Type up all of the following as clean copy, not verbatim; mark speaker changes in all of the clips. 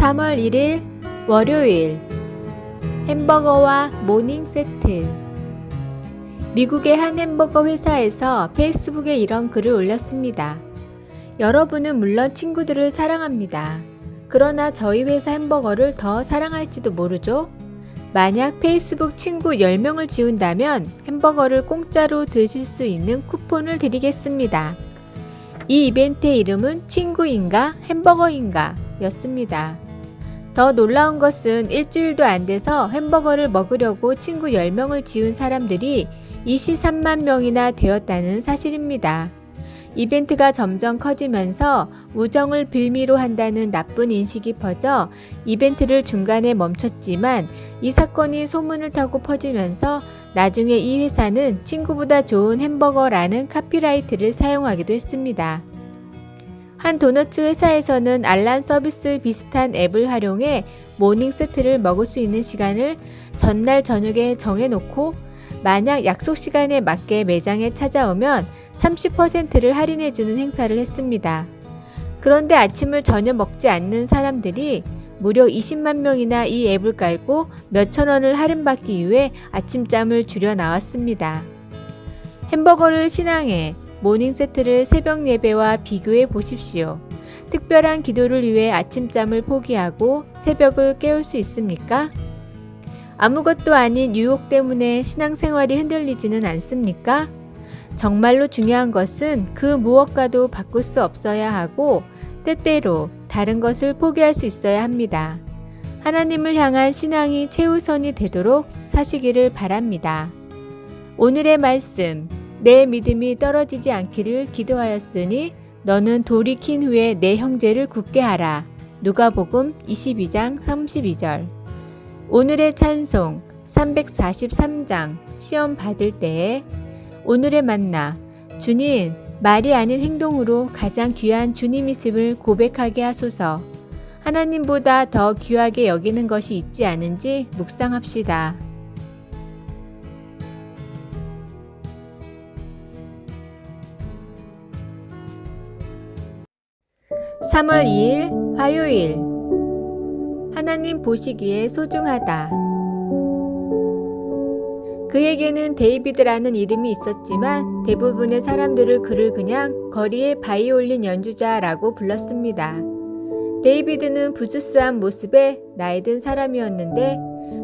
Speaker 1: 3월 1일 월요일 햄버거와 모닝 세트. 미국의 한 햄버거 회사에서 페이스북에 이런 글을 올렸습니다. 여러분은 물론 친구들을 사랑합니다. 그러나 저희 회사 햄버거를 더 사랑할지도 모르죠? 만약 페이스북 친구 10명을 지운다면 햄버거를 공짜로 드실 수 있는 쿠폰을 드리겠습니다. 이 이벤트의 이름은 친구인가 햄버거인가 였습니다. 더 놀라운 것은 일주일도 안 돼서 햄버거를 먹으려고 친구 10명을 지운 사람들이 23만 명이나 되었다는 사실입니다. 이벤트가 점점 커지면서 우정을 빌미로 한다는 나쁜 인식이 퍼져 이벤트를 중간에 멈췄지만 이 사건이 소문을 타고 퍼지면서 나중에 이 회사는 친구보다 좋은 햄버거라는 카피라이트를 사용하기도 했습니다. 한 도너츠 회사에서는 알람 서비스 비슷한 앱을 활용해 모닝 세트를 먹을 수 있는 시간을 전날 저녁에 정해놓고 만약 약속 시간에 맞게 매장에 찾아오면 30%를 할인해주는 행사를 했습니다. 그런데 아침을 전혀 먹지 않는 사람들이 무려 20만 명이나 이 앱을 깔고 몇천 원을 할인받기 위해 아침잠을 줄여 나왔습니다. 햄버거를 신앙해 모닝 세트를 새벽 예배와 비교해 보십시오. 특별한 기도를 위해 아침잠을 포기하고 새벽을 깨울 수 있습니까? 아무것도 아닌 유혹 때문에 신앙생활이 흔들리지는 않습니까? 정말로 중요한 것은 그 무엇과도 바꿀 수 없어야 하고 때때로 다른 것을 포기할 수 있어야 합니다. 하나님을 향한 신앙이 최우선이 되도록 사시기를 바랍니다. 오늘의 말씀, 내 믿음이 떨어지지 않기를 기도하였으니 너는 돌이킨 후에 내 형제를 굳게 하라. 누가복음 22장 32절. 오늘의 찬송 343장 시험 받을 때에 오늘의 만나 주님 말이 아닌 행동으로 가장 귀한 주님이심을 고백하게 하소서. 하나님보다 더 귀하게 여기는 것이 있지 않은지 묵상합시다. 3월 2일 화요일 하나님 보시기에 소중하다. 그에게는 데이비드라는 이름이 있었지만 대부분의 사람들을 그를 그냥 거리의 바이올린 연주자라고 불렀습니다. 데이비드는 부스스한 모습의 나이든 사람이었는데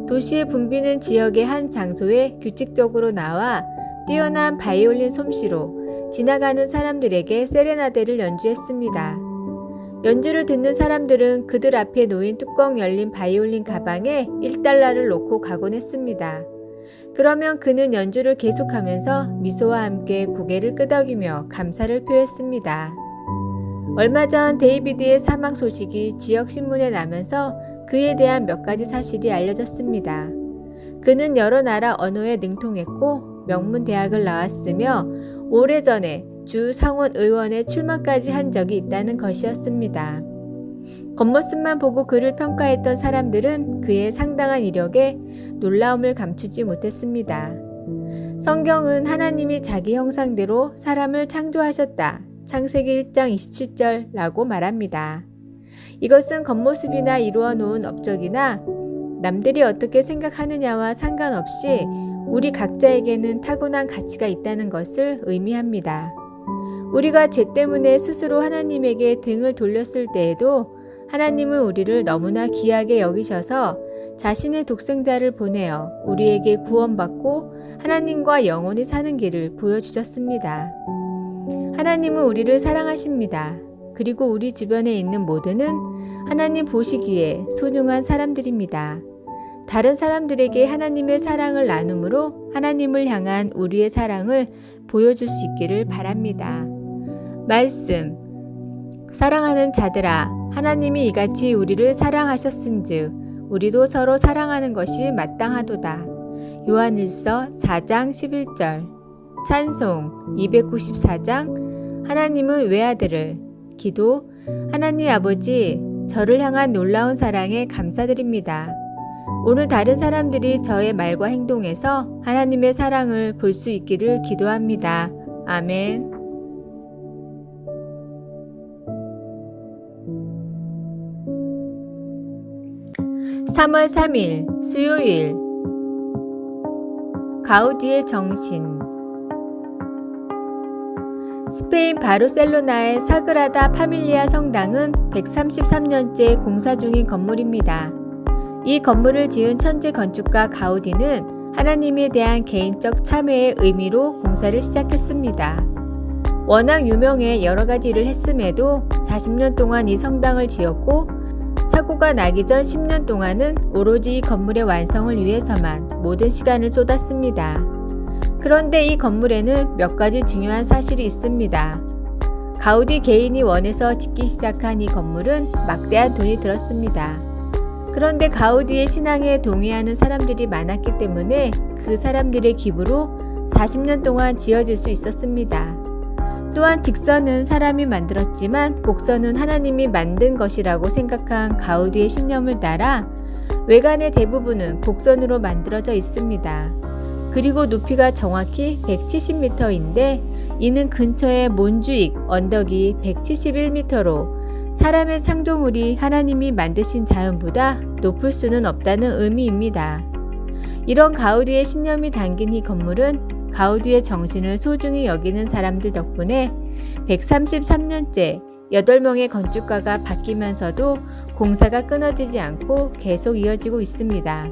Speaker 1: 도시의 붐비는 지역의 한 장소에 규칙적으로 나와 뛰어난 바이올린 솜씨로 지나가는 사람들에게 세레나데를 연주했습니다. 연주를 듣는 사람들은 그들 앞에 놓인 뚜껑 열린 바이올린 가방에 1달러를 놓고 가곤 했습니다. 그러면 그는 연주를 계속하면서 미소와 함께 고개를 끄덕이며 감사를 표했습니다. 얼마 전 데이비드의 사망 소식이 지역 신문에 나면서 그에 대한 몇 가지 사실이 알려졌습니다. 그는 여러 나라 언어에 능통했고 명문 대학을 나왔으며 오래전에 주 상원 의원에 출마까지 한 적이 있다는 것이었습니다. 겉모습만 보고 그를 평가했던 사람들은 그의 상당한 이력에 놀라움을 감추지 못했습니다. 성경은 하나님이 자기 형상대로 사람을 창조하셨다. 창세기 1장 27절라고 말합니다. 이것은 겉모습이나 이루어 놓은 업적이나 남들이 어떻게 생각하느냐와 상관없이 우리 각자에게는 타고난 가치가 있다는 것을 의미합니다. 우리가 죄 때문에 스스로 하나님에게 등을 돌렸을 때에도 하나님은 우리를 너무나 귀하게 여기셔서 자신의 독생자를 보내어 우리에게 구원받고 하나님과 영원히 사는 길을 보여주셨습니다. 하나님은 우리를 사랑하십니다. 그리고 우리 주변에 있는 모두는 하나님 보시기에 소중한 사람들입니다. 다른 사람들에게 하나님의 사랑을 나눔으로 하나님을 향한 우리의 사랑을 보여줄 수 있기를 바랍니다. 말씀, 사랑하는 자들아, 하나님이 이같이 우리를 사랑하셨은즉 우리도 서로 사랑하는 것이 마땅하도다. 요한일서 4장 11절. 찬송 294장 하나님은 외아들을. 기도, 하나님 아버지, 저를 향한 놀라운 사랑에 감사드립니다. 오늘 다른 사람들이 저의 말과 행동에서 하나님의 사랑을 볼 수 있기를 기도합니다. 아멘. 3월 3일 수요일 가우디의 정신. 스페인 바르셀로나의 사그라다 파밀리아 성당은 133년째 공사 중인 건물입니다. 이 건물을 지은 천재 건축가 가우디는 하나님에 대한 개인적 참회의 의미로 공사를 시작했습니다. 워낙 유명해 여러 가지 일을 했음에도 40년 동안 이 성당을 지었고 사고가 나기 전 10년 동안은 오로지 이 건물의 완성을 위해서만 모든 시간을 쏟았습니다. 그런데 이 건물에는 몇 가지 중요한 사실이 있습니다. 가우디 개인이 원해서 짓기 시작한 이 건물은 막대한 돈이 들었습니다. 그런데 가우디의 신앙에 동의하는 사람들이 많았기 때문에 그 사람들의 기부로 40년 동안 지어질 수 있었습니다. 또한 직선은 사람이 만들었지만 곡선은 하나님이 만든 것이라고 생각한 가우디의 신념을 따라 외관의 대부분은 곡선으로 만들어져 있습니다. 그리고 높이가 정확히 170m인데 이는 근처의 몬주익 언덕이 171m로 사람의 창조물이 하나님이 만드신 자연보다 높을 수는 없다는 의미입니다. 이런 가우디의 신념이 담긴 이 건물은 가우디의 정신을 소중히 여기는 사람들 덕분에 133년째 8명의 건축가가 바뀌면서도 공사가 끊어지지 않고 계속 이어지고 있습니다.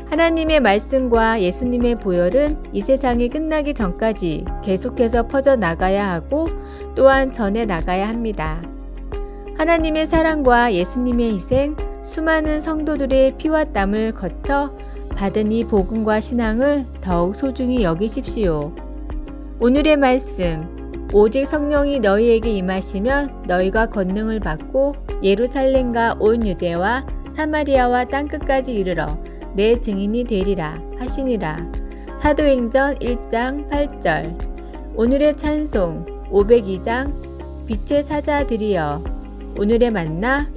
Speaker 1: 하나님의 말씀과 예수님의 보혈은 이 세상이 끝나기 전까지 계속해서 퍼져나가야 하고 또한 전해나가야 합니다. 하나님의 사랑과 예수님의 희생, 수많은 성도들의 피와 땀을 거쳐 받은 이 복음과 신앙을 더욱 소중히 여기십시오. 오늘의 말씀, 오직 성령이 너희에게 임하시면 너희가 권능을 받고 예루살렘과 온 유대와 사마리아와 땅끝까지 이르러 내 증인이 되리라 하시니라. 사도행전 1장 8절. 오늘의 찬송 502장 빛의 사자들이여. 오늘의 만나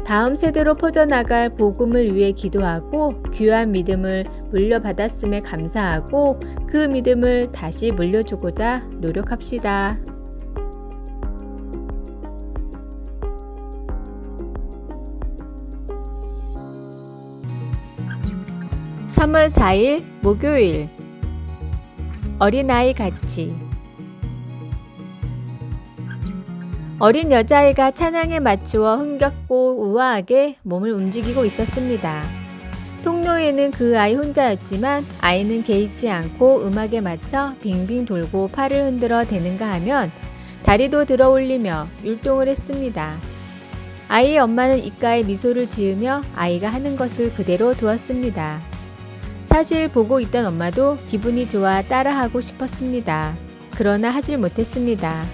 Speaker 1: 다음 세대로 퍼져나갈 복음을 위해 기도하고 귀한 믿음을 물려받았음에 감사하고 그 믿음을 다시 물려주고자 노력합시다. 3월 4일 목요일 어린아이 같이. 어린 여자아이가 찬양에 맞추어 흥겹고 우아하게 몸을 움직이고 있었습니다. 통로에는 그 아이 혼자였지만 아이는 개의치 않고 음악에 맞춰 빙빙 돌고 팔을 흔들어 대는가 하면 다리도 들어 올리며 율동을 했습니다. 아이의 엄마는 입가에 미소를 지으며 아이가 하는 것을 그대로 두었습니다. 사실 보고 있던 엄마도 기분이 좋아 따라하고 싶었습니다. 그러나 하질 못했습니다.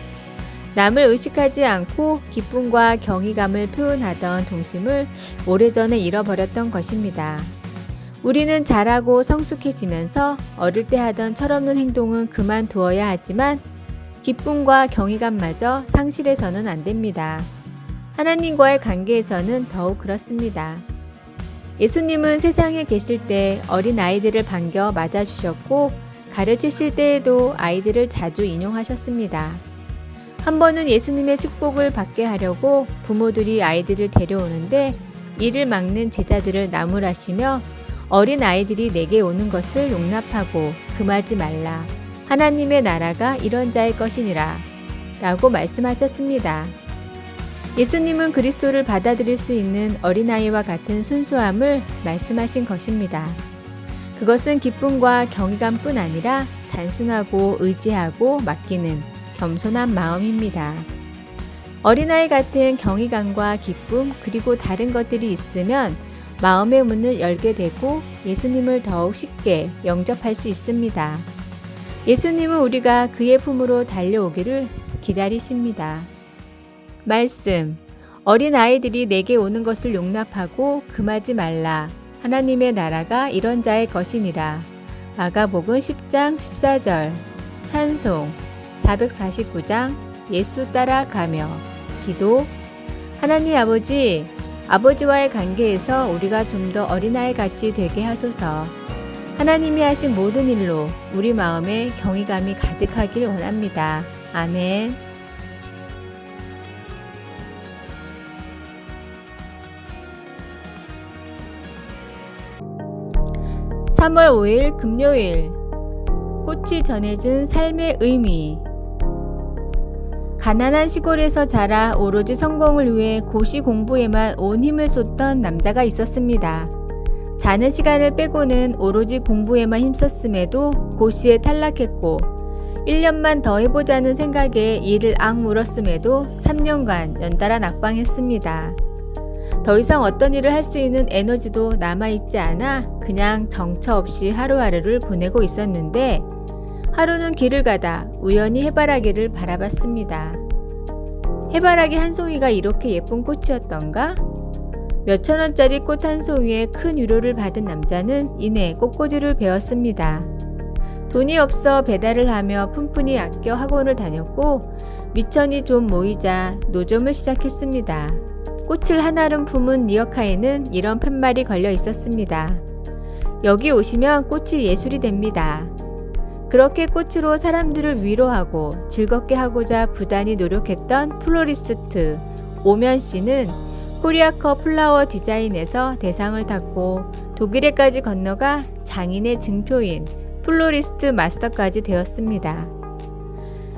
Speaker 1: 남을 의식하지 않고 기쁨과 경이감을 표현하던 동심을 오래전에 잃어버렸던 것입니다. 우리는 자라고 성숙해지면서 어릴 때 하던 철없는 행동은 그만두어야 하지만 기쁨과 경이감마저 상실해서는 안 됩니다. 하나님과의 관계에서는 더욱 그렇습니다. 예수님은 세상에 계실 때 어린 아이들을 반겨 맞아주셨고 가르치실 때에도 아이들을 자주 인용하셨습니다. 한 번은 예수님의 축복을 받게 하려고 부모들이 아이들을 데려오는데 이를 막는 제자들을 나무라시며 어린 아이들이 내게 오는 것을 용납하고 금하지 말라. 하나님의 나라가 이런 자의 것이니라. 라고 말씀하셨습니다. 예수님은 그리스도를 받아들일 수 있는 어린아이와 같은 순수함을 말씀하신 것입니다. 그것은 기쁨과 경이감뿐 아니라 단순하고 의지하고 맡기는 겸손한 마음입니다. 어린아이 같은 경이감과 기쁨 그리고 다른 것들이 있으면 마음의 문을 열게 되고 예수님을 더욱 쉽게 영접할 수 있습니다. 예수님은 우리가 그의 품으로 달려오기를 기다리십니다. 말씀, 어린아이들이 내게 오는 것을 용납하고 금하지 말라. 하나님의 나라가 이런 자의 것이니라. 마가복음 10장 14절. 찬송 449장 예수 따라가며. 기도. 하나님 아버지, 아버지와의 관계에서 우리가 좀 더 어린아이 같이 되게 하소서. 하나님이 하신 모든 일로 우리 마음에 경이감이 가득하길 원합니다. 아멘. 3월 5일 금요일. 꽃이 전해준 삶의 의미. 가난한 시골에서 자라 오로지 성공을 위해 고시 공부에만 온 힘을 쏟던 남자가 있었습니다. 자는 시간을 빼고는 오로지 공부에만 힘썼음에도 고시에 탈락했고 1년만 더 해보자는 생각에 이를 악물었음에도 3년간 연달아 낙방했습니다. 더 이상 어떤 일을 할 수 있는 에너지도 남아있지 않아 그냥 정처 없이 하루하루를 보내고 있었는데 하루는 길을 가다 우연히 해바라기를 바라봤습니다. 해바라기 한 송이가 이렇게 예쁜 꽃이었던가? 몇천 원짜리 꽃 한 송이에 큰 위로를 받은 남자는 이내 꽃꽂이를 배웠습니다. 돈이 없어 배달을 하며 푼푼히 아껴 학원을 다녔고 미천이 좀 모이자 노점을 시작했습니다. 꽃을 한아름 품은 리어카에는 이런 팻말이 걸려 있었습니다. 여기 오시면 꽃이 예술이 됩니다. 그렇게 꽃으로 사람들을 위로하고 즐겁게 하고자 부단히 노력했던 플로리스트 오면 씨는 코리아컵 플라워 디자인에서 대상을 탔고 독일에까지 건너가 장인의 증표인 플로리스트 마스터까지 되었습니다.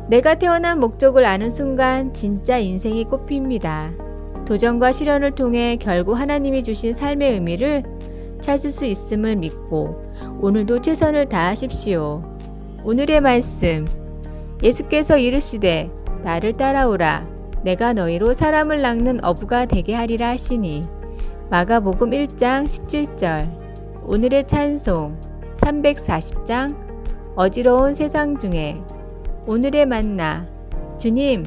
Speaker 1: 내가 태어난 목적을 아는 순간 진짜 인생이 꽃핍니다. 도전과 실현을 통해 결국 하나님이 주신 삶의 의미를 찾을 수 있음을 믿고 오늘도 최선을 다하십시오. 오늘의 말씀. 예수께서 이르시되 나를 따라오라. 내가 너희로 사람을 낚는 어부가 되게 하리라 하시니. 마가복음 1장 17절. 오늘의 찬송 340장. 어지러운 세상 중에 오늘의 만나. 주님,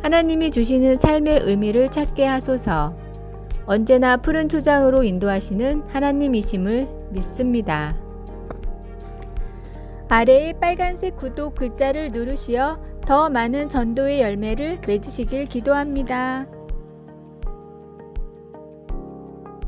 Speaker 1: 하나님이 주시는 삶의 의미를 찾게 하소서. 언제나 푸른 초장으로 인도하시는 하나님이심을 믿습니다. 아래의 빨간색 구독 글자를 누르시어 더 많은 전도의 열매를 맺으시길 기도합니다.